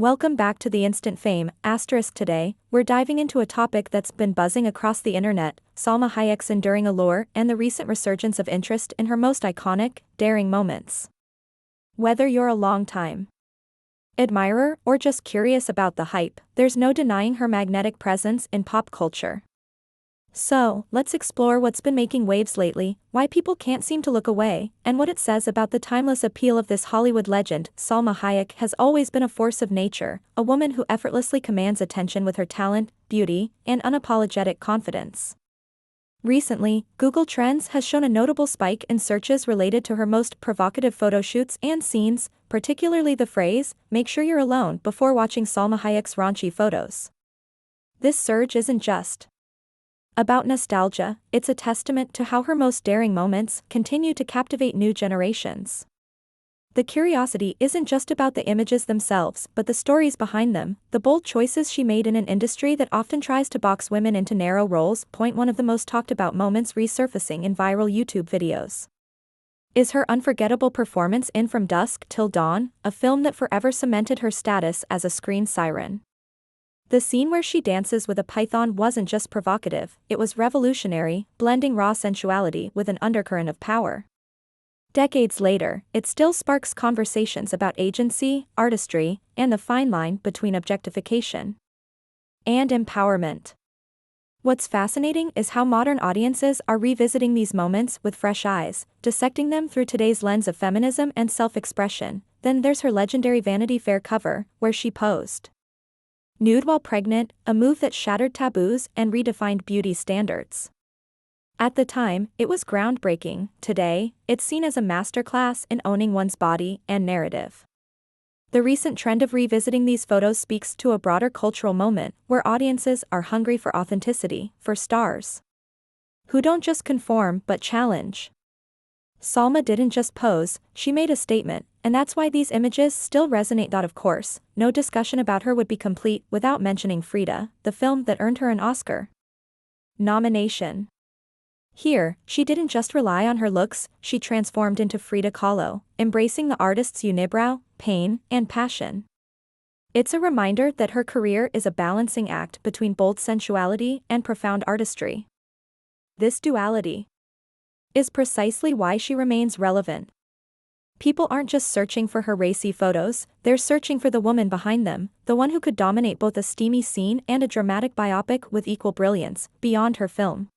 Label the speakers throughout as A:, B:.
A: Welcome back to the Instant Fame, *. Today, we're diving into a topic that's been buzzing across the internet, Salma Hayek's enduring allure and the recent resurgence of interest in her most iconic, daring moments. Whether you're a long-time admirer or just curious about the hype, there's no denying her magnetic presence in pop culture. So, let's explore what's been making waves lately, why people can't seem to look away, and what it says about the timeless appeal of this Hollywood legend. Salma Hayek has always been a force of nature, a woman who effortlessly commands attention with her talent, beauty, and unapologetic confidence. Recently, Google Trends has shown a notable spike in searches related to her most provocative photoshoots and scenes, particularly the phrase, "make sure you're alone before watching Salma Hayek's raunchy photos." This surge isn't just about nostalgia, it's a testament to how her most daring moments continue to captivate new generations. The curiosity isn't just about the images themselves, but the stories behind them, the bold choices she made in an industry that often tries to box women into narrow roles. One of the most talked about moments resurfacing in viral YouTube videos is her unforgettable performance in From Dusk Till Dawn, a film that forever cemented her status as a screen siren. The scene where she dances with a python wasn't just provocative, it was revolutionary, blending raw sensuality with an undercurrent of power. Decades later, it still sparks conversations about agency, artistry, and the fine line between objectification and empowerment. What's fascinating is how modern audiences are revisiting these moments with fresh eyes, dissecting them through today's lens of feminism and self-expression. Then there's her legendary Vanity Fair cover, where she posed nude while pregnant, a move that shattered taboos and redefined beauty standards. At the time, it was groundbreaking. Today, it's seen as a masterclass in owning one's body and narrative. The recent trend of revisiting these photos speaks to a broader cultural moment, where audiences are hungry for authenticity, for stars who don't just conform but challenge. Salma didn't just pose, she made a statement, and that's why these images still resonate. Of course, no discussion about her would be complete without mentioning Frida, the film that earned her an Oscar nomination. Here, she didn't just rely on her looks, she transformed into Frida Kahlo, embracing the artist's unibrow, pain, and passion. It's a reminder that her career is a balancing act between bold sensuality and profound artistry. This duality is precisely why she remains relevant. People aren't just searching for her racy photos, they're searching for the woman behind them, the one who could dominate both a steamy scene and a dramatic biopic with equal brilliance. Beyond her film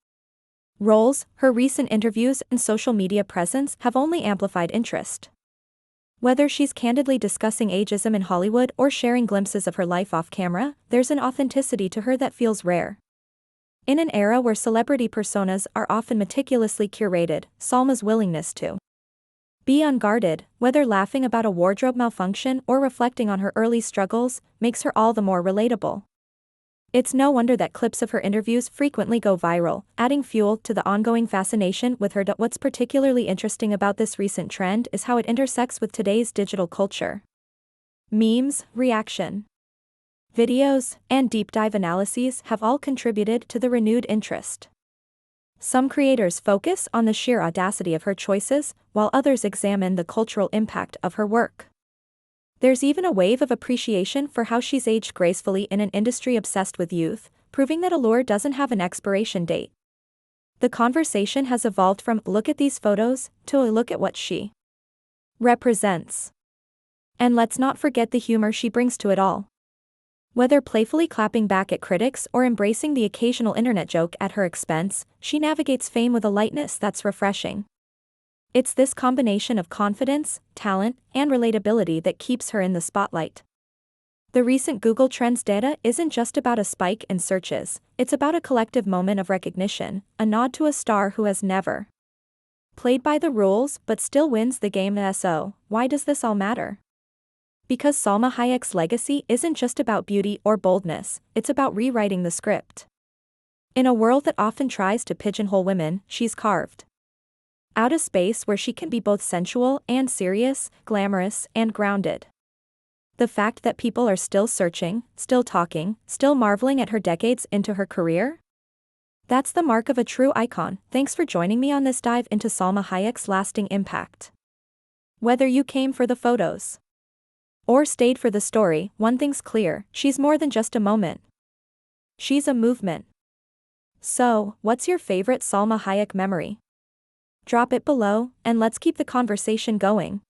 A: roles, her recent interviews and social media presence have only amplified interest. Whether she's candidly discussing ageism in Hollywood or sharing glimpses of her life off camera, there's an authenticity to her that feels rare. In an era where celebrity personas are often meticulously curated, Salma's willingness to be unguarded, whether laughing about a wardrobe malfunction or reflecting on her early struggles, makes her all the more relatable. It's no wonder that clips of her interviews frequently go viral, adding fuel to the ongoing fascination with her. What's particularly interesting about this recent trend is how it intersects with today's digital culture. Memes, reaction videos, and deep dive analyses have all contributed to the renewed interest. Some creators focus on the sheer audacity of her choices, while others examine the cultural impact of her work. There's even a wave of appreciation for how she's aged gracefully in an industry obsessed with youth, proving that allure doesn't have an expiration date. The conversation has evolved from "look at these photos" to a "look at what she represents." And let's not forget the humor she brings to it all. Whether playfully clapping back at critics or embracing the occasional internet joke at her expense, she navigates fame with a lightness that's refreshing. It's this combination of confidence, talent, and relatability that keeps her in the spotlight. The recent Google Trends data isn't just about a spike in searches, it's about a collective moment of recognition, a nod to a star who has never played by the rules but still wins the game. So, why does this all matter? Because Salma Hayek's legacy isn't just about beauty or boldness, it's about rewriting the script. In a world that often tries to pigeonhole women, she's carved out a space where she can be both sensual and serious, glamorous and grounded. The fact that people are still searching, still talking, still marveling at her decades into her career? That's the mark of a true icon. Thanks for joining me on this dive into Salma Hayek's lasting impact. Whether you came for the photos or stayed for the story, one thing's clear: she's more than just a moment. She's a movement. So, what's your favorite Salma Hayek memory? Drop it below, and let's keep the conversation going.